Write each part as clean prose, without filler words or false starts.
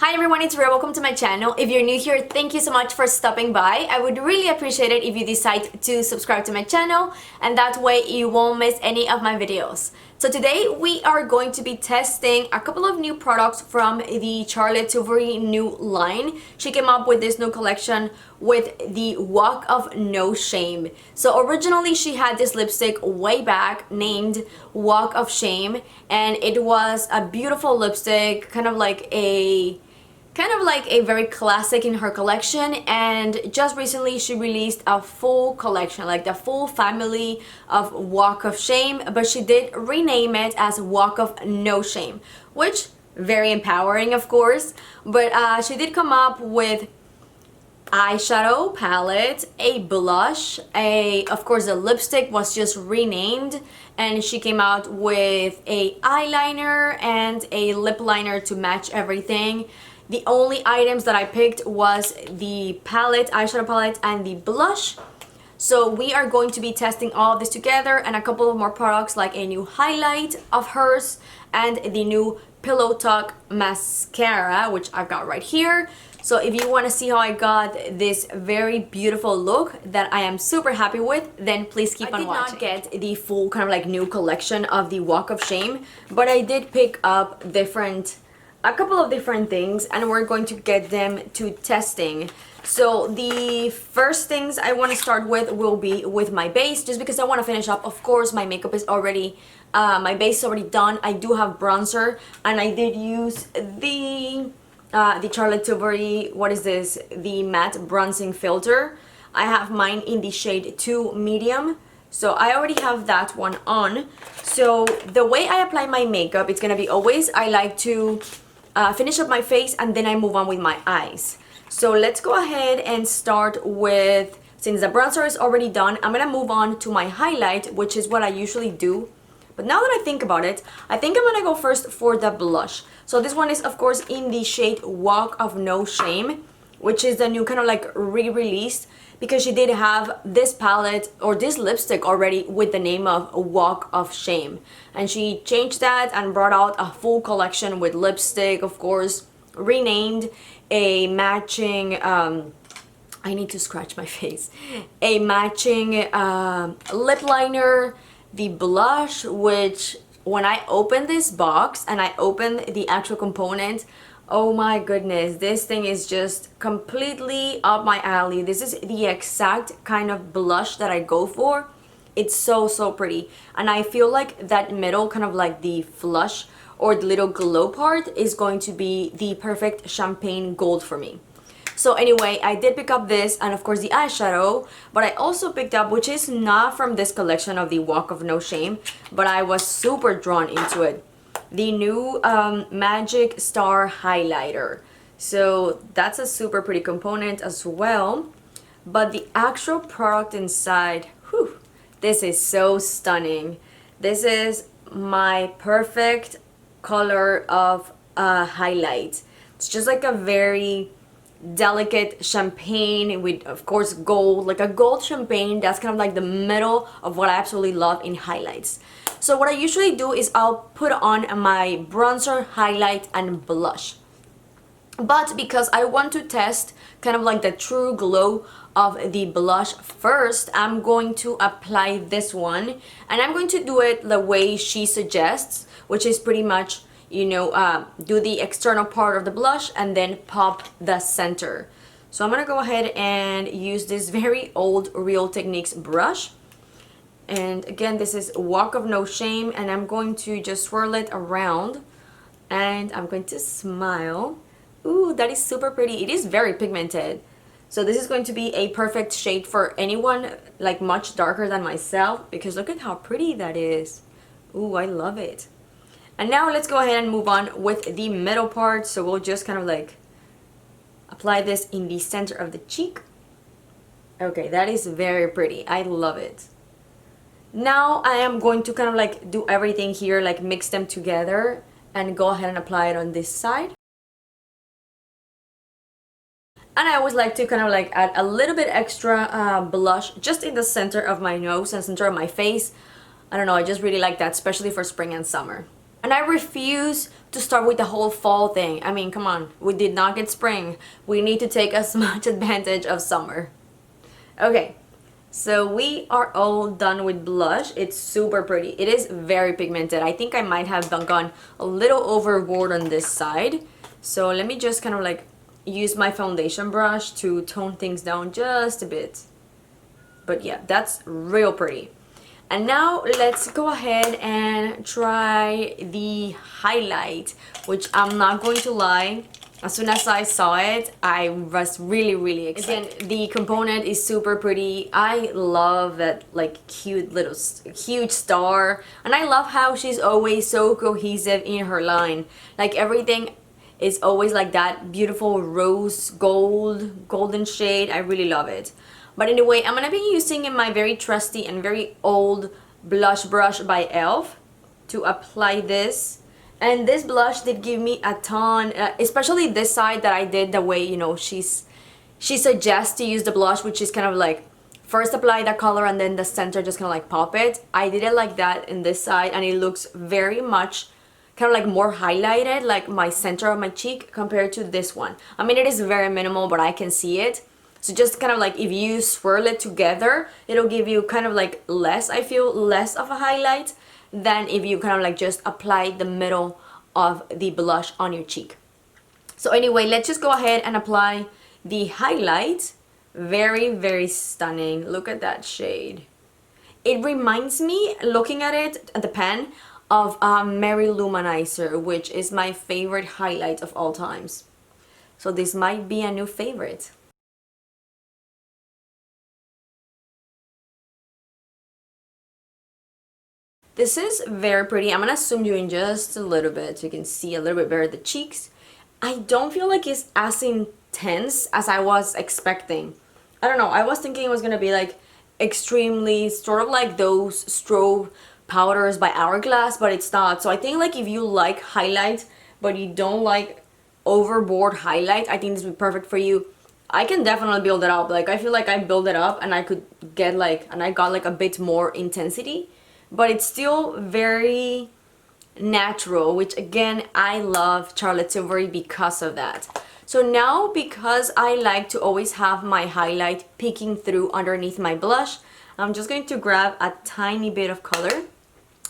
Hi everyone, it's Rita. Welcome to my channel. If you're new here, thank you so much for stopping by. I would really appreciate it if you decide to subscribe to my channel, and that way you won't miss any of my videos. So today we are going to be testing a couple of new products from the Tilbury new line. She came up with this new collection with the Walk of No Shame. So originally she had this lipstick way back named Walk of Shame, and it was a beautiful lipstick, kind of like a very classic in her collection. And just recently she released a full collection, like the full family of Walk of Shame, but she did rename it as Walk of No Shame, which very empowering, of course. But she did come up with eyeshadow palette, a blush, of course the lipstick was just renamed, and she came out with a eyeliner and a lip liner to match everything. The only items that I picked was the palette, eyeshadow palette, and the blush. So we are going to be testing all of this together, and a couple of more products like a new highlight of hers and the new Pillow Talk mascara, which I've got right here. So if you want to see how I got this very beautiful look that I am super happy with, then please keep on watching. I did not get the full kind of like new collection of the Walk of Shame, but I did pick up a couple of different things, and we're going to get them to testing. So the first things I want to start with will be with my base, just because I want to finish up. Of course, my makeup is already, my base is already done. I do have bronzer, and I did use the Tilbury, what is this? The matte bronzing filter. I have mine in the shade 2 medium. So I already have that one on. So the way I apply my makeup, it's gonna be always, I like to finish up my face and then I move on with my eyes. So let's go ahead and start with, since the bronzer is already done, I'm gonna move on to my highlight, which is what I usually do. But now that I think about it, I think I'm gonna go first for the blush. So this one is of course in the shade Walk of No Shame, which is the new kind of like re-released, because she did have this palette or this lipstick already with the name of Walk of Shame, and she changed that and brought out a full collection with lipstick, of course, renamed, a matching I need to scratch my face, a matching lip liner, the blush, which when I opened this box and I opened the actual component, oh my goodness, this thing is just completely up my alley. This is the exact kind of blush that I go for. It's so pretty, and I feel like that middle, kind of like the flush or the little glow part, is going to be the perfect champagne gold for me. So anyway, I did pick up this, and of course the eyeshadow, but I also picked up, which is not from this collection of the Walk of No Shame, but I was super drawn into it, the new Magic Star highlighter. So that's a super pretty component as well. But the actual product inside, whew, this is so stunning. This is my perfect color of highlight. It's just like a very delicate champagne with, of course, gold, like a gold champagne. That's kind of like the middle of what I absolutely love in highlights. So what I usually do is I'll put on my bronzer, highlight, and blush. But because I want to test kind of like the true glow of the blush first, I'm going to apply this one, and I'm going to do it the way she suggests, which is pretty much, you know, do the external part of the blush and then pop the center. So I'm gonna go ahead and use this very old Real Techniques brush. And again, this is Walk of No Shame, and I'm going to just swirl it around, and I'm going to smile. Ooh, that is super pretty. It is very pigmented. So this is going to be a perfect shade for anyone like much darker than myself, because look at how pretty that is. Ooh, I love it. And now let's go ahead and move on with the middle part. So we'll just kind of like apply this in the center of the cheek. Okay, that is very pretty. I love it. Now I am going to kind of like do everything here, like mix them together, and go ahead and apply it on this side. And I always like to kind of like add a little bit extra blush just in the center of my nose and center of my face. I don't know, I just really like that, especially for spring and summer. And I refuse to start with the whole fall thing. I mean, come on, we did not get spring. We need to take as much advantage of summer. Okay, so we are all done with blush. It's super pretty. It is very pigmented. I think I might have gone a little overboard on this side. So let me just kind of like use my foundation brush to tone things down just a bit. But yeah, that's real pretty. And now let's go ahead and try the highlight, which I'm not going to lie, as soon as I saw it, I was really excited. Again, the component is super pretty. I love that like cute little huge star, and I love how she's always so cohesive in her line. Like everything is always like that beautiful rose golden shade. I really love it. But anyway, I'm gonna be using my very trusty and very old blush brush by e.l.f. to apply this. And this blush did give me a ton, especially this side that I did the way, you know, she suggests to use the blush, which is kind of like first apply the color and then the center just kind of like pop it. I did it like that in this side, and it looks very much kind of like more highlighted, like my center of my cheek compared to this one. I mean, it is very minimal, but I can see it. So just kind of like if you swirl it together, it'll give you kind of like less, I feel, less of a highlight than if you kind of like just apply the middle of the blush on your cheek. So anyway, let's just go ahead and apply the highlight. Very stunning. Look at that shade. It reminds me, looking at it, at the pen, of Mary Luminizer, which is my favorite highlight of all times. So this might be a new favorite. This is very pretty. I'm gonna zoom you in just a little bit so you can see a little bit better the cheeks. I don't feel like it's as intense as I was expecting. I don't know, I was thinking it was gonna be like extremely sort of like those strobe powders by Hourglass, but it's not. So I think like if you like highlight but you don't like overboard highlight, I think this would be perfect for you. I can definitely build it up. Like I feel like I build it up and I could get like, and I got like a bit more intensity, but it's still very natural, which again, I love Charlotte Tilbury because of that. So now, because I like to always have my highlight peeking through underneath my blush, I'm just going to grab a tiny bit of color,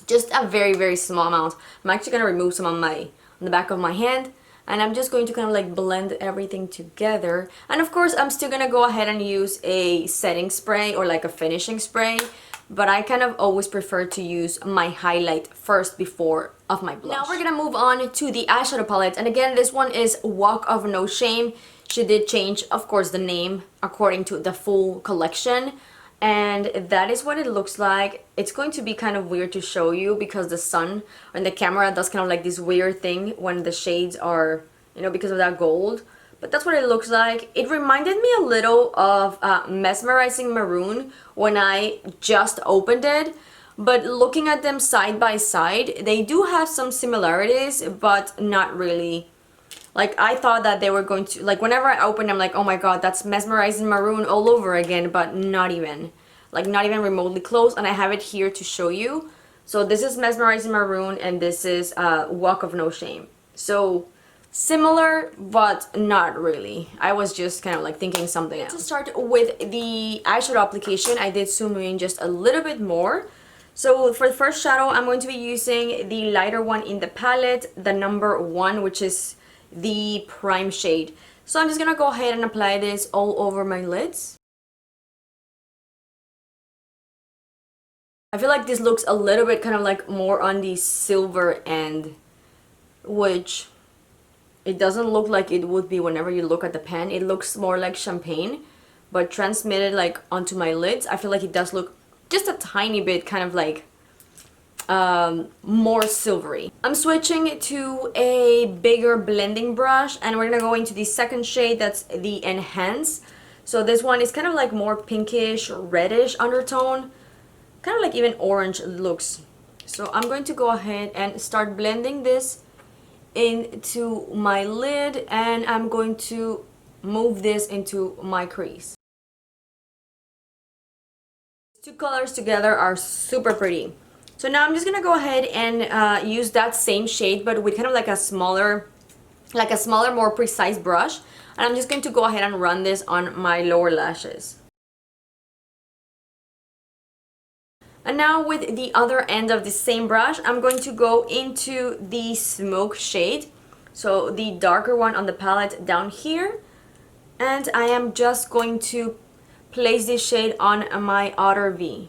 just a very small amount. I'm actually going to remove some on the back of my hand, and I'm just going to kind of like blend everything together. And of course, I'm still going to go ahead and use a setting spray or like a finishing spray, but I kind of always prefer to use my highlight first before of my blush. Now we're gonna move on to the eyeshadow palette, and again, this one is Walk of No Shame. She did change, of course, the name according to the full collection, and that is what it looks like. It's going to be kind of weird to show you because the sun and the camera does kind of like this weird thing when the shades are, you know, because of that gold. But that's what it looks like. It reminded me a little of Mesmerizing Maroon when I just opened it. But looking at them side by side, they do have some similarities, but not really. Like, I thought that they were going to, like, whenever I opened, I'm like, oh my god, that's Mesmerizing Maroon all over again, but not even. Like, not even remotely close, and I have it here to show you. So this is Mesmerizing Maroon, and this is Walk of No Shame. So similar, but not really. I was just kind of like thinking something else. To start with the eyeshadow application, I did zoom in just a little bit more. So for the first shadow, I'm going to be using the lighter one in the palette, the number 1, which is the prime shade. So I'm just gonna go ahead and apply this all over my lids. I feel like this looks a little bit kind of like more on the silver end, which it doesn't look like it would be whenever you look at the pen. It looks more like champagne, but transmitted like onto my lids, I feel like it does look just a tiny bit kind of like more silvery. I'm switching to a bigger blending brush, and we're gonna go into the second shade, that's the Enhance. So this one is kind of like more pinkish, reddish undertone, kind of like even orange looks. So I'm going to go ahead and start blending this into my lid, and I'm going to move this into my crease. Two colors together are super pretty. So now I'm just gonna go ahead and use that same shade, but with kind of like a smaller, more precise brush. And I'm just going to go ahead and run this on my lower lashes. And now with the other end of the same brush, I'm going to go into the smoke shade. So the darker one on the palette down here. And I am just going to place this shade on my outer V.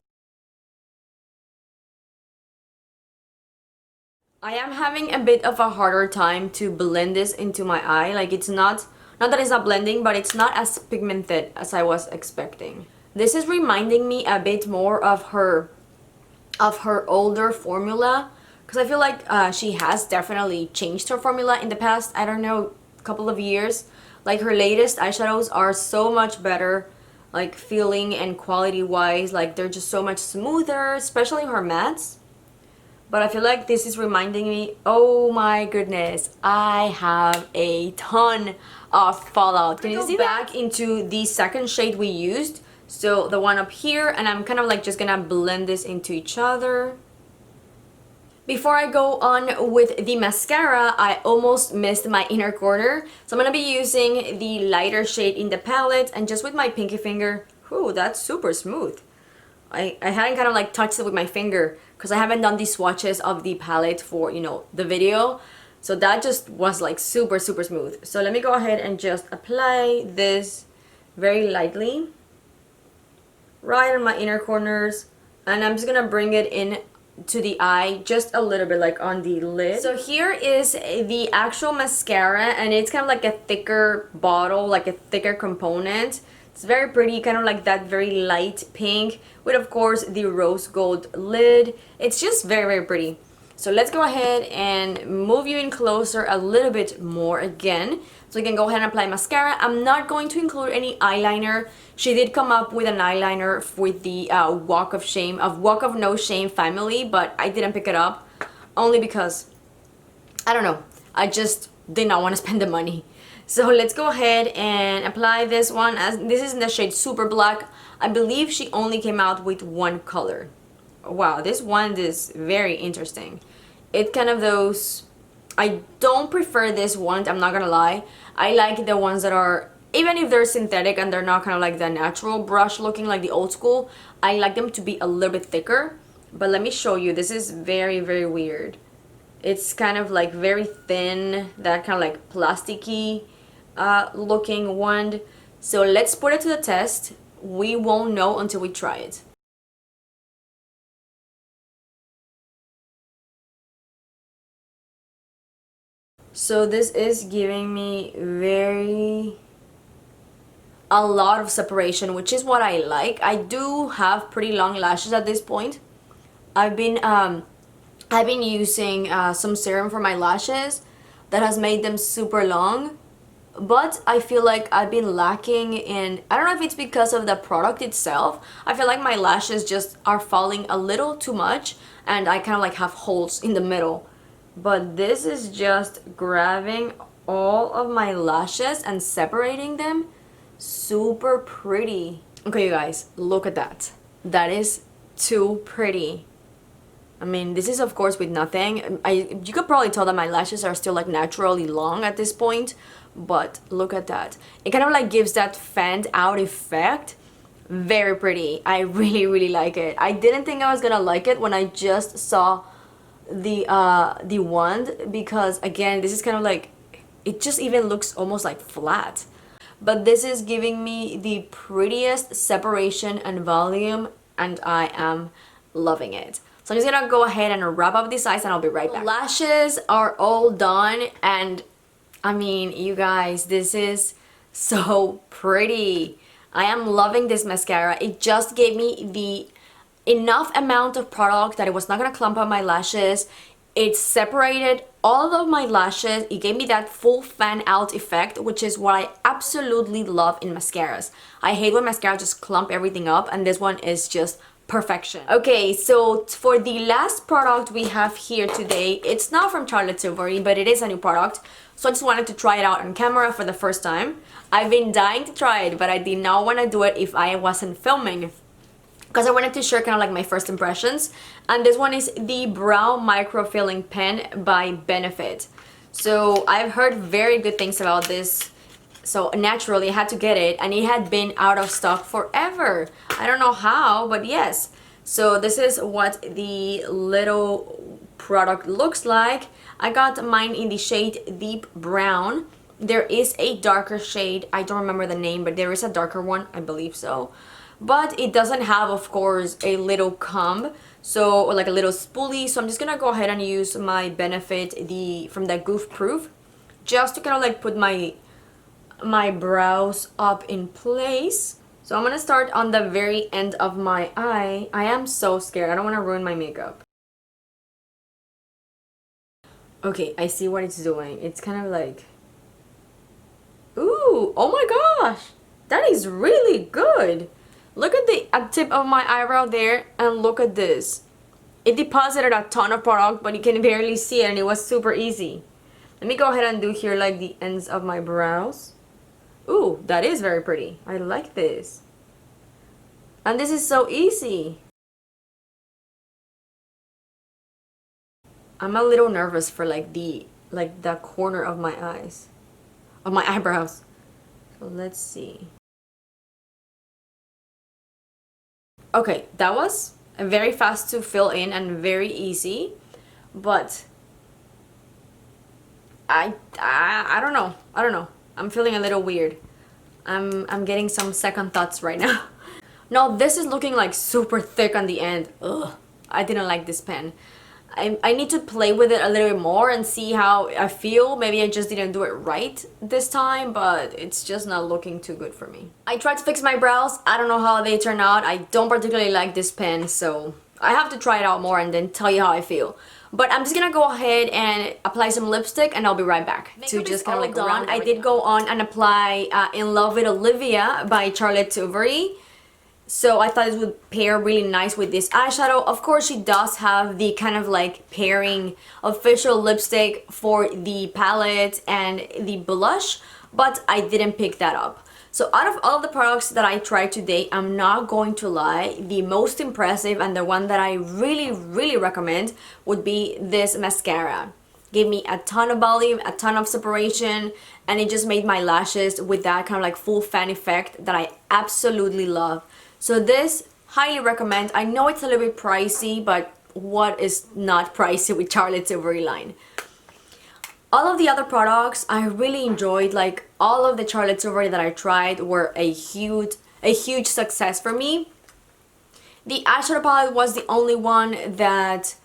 I am having a bit of a harder time to blend this into my eye. Like, it's not that it's not blending, but it's not as pigmented as I was expecting. This is reminding me a bit more of her older formula, because I feel like she has definitely changed her formula in the past, I don't know, couple of years. Like, her latest eyeshadows are so much better, like feeling and quality wise. Like, they're just so much smoother, especially her mattes. But I feel like this is reminding me, oh my goodness, I have a ton of fallout. Can you see back into the second shade we used? So the one up here, and I'm kind of like just gonna blend this into each other. Before I go on with the mascara, I almost missed my inner corner. So I'm gonna be using the lighter shade in the palette, and just with my pinky finger, whew, that's super smooth. I hadn't kind of like touched it with my finger because I haven't done these swatches of the palette for, you know, the video. So that just was like super smooth. So let me go ahead and just apply this very lightly right on my inner corners, and I'm just gonna bring it in to the eye just a little bit, like on the lid. So here is the actual mascara, and it's kind of like a thicker bottle, like a thicker component. It's very pretty, kind of like that very light pink with, of course, the rose gold lid. It's just very pretty. So let's go ahead and move you in closer a little bit more again, so we can go ahead and apply mascara. I'm not going to include any eyeliner. She did come up with an eyeliner with the Walk of No Shame family, but I didn't pick it up only because, I don't know, I just did not want to spend the money. So let's go ahead and apply this one. As this is in the shade Super Black. I believe she only came out with one color. Wow, this one is very interesting. It's kind of those, I don't prefer this one, I'm not gonna lie. I like the ones that are, even if they're synthetic and they're not kind of like the natural brush looking like the old school, I like them to be a little bit thicker. But let me show you, this is very weird. It's kind of like very thin, that kind of like plasticky looking one. So let's put it to the test. We won't know until we try it. So this is giving me a lot of separation, which is what I like. I do have pretty long lashes at this point. I've been using some serum for my lashes that has made them super long, but I feel like I've been lacking in, I don't know if it's because of the product itself. I feel like my lashes just are falling a little too much, and I kind of like have holes in the middle. But this is just grabbing all of my lashes and separating them. Super pretty. Okay, you guys, look at that. That is too pretty. I mean, this is of course with nothing. You could probably tell that my lashes are still like naturally long at this point, but look at that. It kind of like gives that fanned out effect. Very pretty. I really like it. I didn't think I was gonna like it when I just saw the wand, because again, this is kind of like, it just even looks almost like flat. But this is giving me the prettiest separation and volume, and I am loving it. So I'm just gonna go ahead and wrap up these eyes, and I'll be right back. Lashes are all done, and I mean, you guys, this is so pretty. I am loving this mascara. It just gave me the enough amount of product that it was not gonna clump on my lashes. It separated all of my lashes. It gave me that full fan out effect, which is what I absolutely love in mascaras. I hate when mascara just clump everything up, and this one is just perfection. Okay, so for the last product we have here today, it's not from Tilbury, but it is a new product. So I just wanted to try it out on camera for the first time. I've been dying to try it, but I did not want to do it if I wasn't filming. because I wanted to share kind of like my first impressions. And this one is the Brow Micro Filling Pen by Benefit. So I've heard very good things about this, so naturally I had to get it, and it had been out of stock forever. I don't know how, but yes. So this is what the little product looks like. I got mine in the shade Deep Brown. There is a darker shade, I don't remember the name, but there is a darker one, I believe so. But it doesn't have, of course, a little comb, so, or like a little spoolie. So I'm just gonna go ahead and use my Benefit from the Goof Proof, just to kind of like put my brows up in place. So I'm gonna start on the very end of my eye. I am so scared, I don't want to ruin my makeup. Okay, I see what it's doing. It's kind of like, ooh, oh my gosh, that is really good. Look at the tip of my eyebrow there, and look at this. It deposited a ton of product, but you can barely see it, and it was super easy. Let me go ahead and do here like the ends of my brows. Ooh, that is very pretty. I like this. And this is so easy. I'm a little nervous for like the corner of my eyes, of my eyebrows. So let's see. Okay, that was very fast to fill in and very easy, but I don't know. I don't know. I'm feeling a little weird. I'm getting some second thoughts right now. No, this is looking like super thick on the end. Ugh, I didn't like this pen. I need to play with it a little bit more and see how I feel. Maybe I just didn't do it right this time, but it's just not looking too good for me. I tried to fix my brows. I don't know how they turn out. I don't particularly like this pen, so I have to try it out more and then tell you how I feel. But I'm just gonna go ahead and apply some lipstick, and I'll be right back. Makeup to just kind of like done. I did go on and apply In Love with Olivia by Charlotte Tilbury. So I thought it would pair really nice with this eyeshadow. Of course, she does have the kind of like pairing official lipstick for the palette and the blush, but I didn't pick that up. So out of all of the products that I tried today, I'm not going to lie, the most impressive and the one that I really recommend would be this mascara. Gave me a ton of volume, a ton of separation, and it just made my lashes with that kind of like full fan effect that I absolutely love. So this, highly recommend. I know it's a little bit pricey, but what is not pricey with Charlotte Tilbury line? All of the other products I really enjoyed. Like all of the Charlotte Tilbury that I tried were a huge success for me. The eyeshadow palette was the only one that,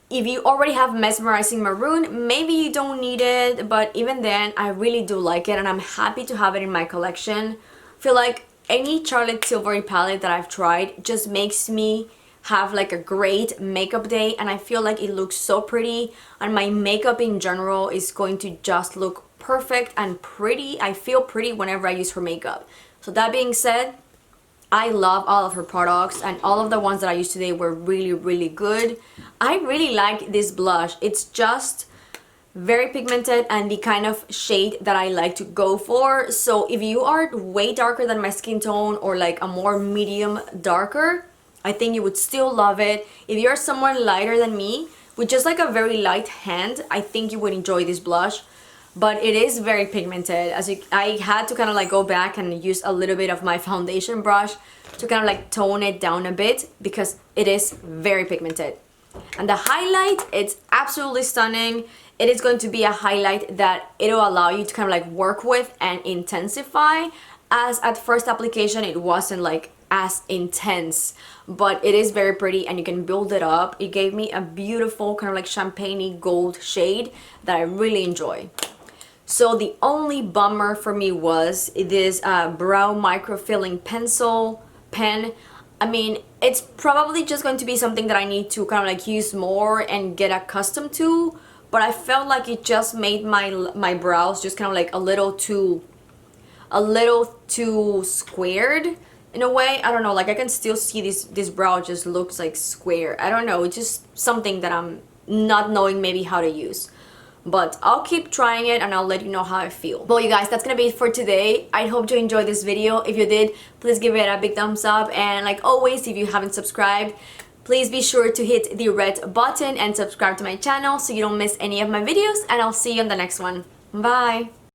if you already have Mesmerizing Maroon, maybe you don't need it, but even then I really do like it, and I'm happy to have it in my collection. I feel like any Charlotte Tilbury palette that I've tried just makes me have like a great makeup day, and I feel like it looks so pretty, and my makeup in general is going to just look perfect and pretty. I feel pretty whenever I use her makeup. So that being said, I love all of her products, and all of the ones that I used today were really good. I really like this blush. It's just very pigmented and the kind of shade that I like to go for. So if you are way darker than my skin tone, or like a more medium darker, I think you would still love it. If you're someone lighter than me with just like a very light hand, I think you would enjoy this blush. But it is very pigmented. I had to kind of like go back and use a little bit of my foundation brush to kind of like tone it down a bit, because it is very pigmented. And the highlight, it's absolutely stunning. It is going to be a highlight that it'll allow you to kind of like work with and intensify, as at first application it wasn't like as intense, but it is very pretty and you can build it up. It gave me a beautiful kind of like champagne-y gold shade that I really enjoy. So the only bummer for me was this Brow Micro Filling pen. I mean, it's probably just going to be something that I need to kind of like use more and get accustomed to, but I felt like it just made my brows just kind of like a little too squared in a way. I don't know, like I can still see this brow just looks like square. I don't know, it's just something that I'm not knowing maybe how to use. but I'll keep trying it and I'll let you know how I feel. Well, you guys, that's gonna be it for today. I hope you enjoyed this video. If you did, please give it a big thumbs up, and like always, if you haven't subscribed, please be sure to hit the red button and subscribe to my channel so you don't miss any of my videos, and I'll see you on the next one. Bye!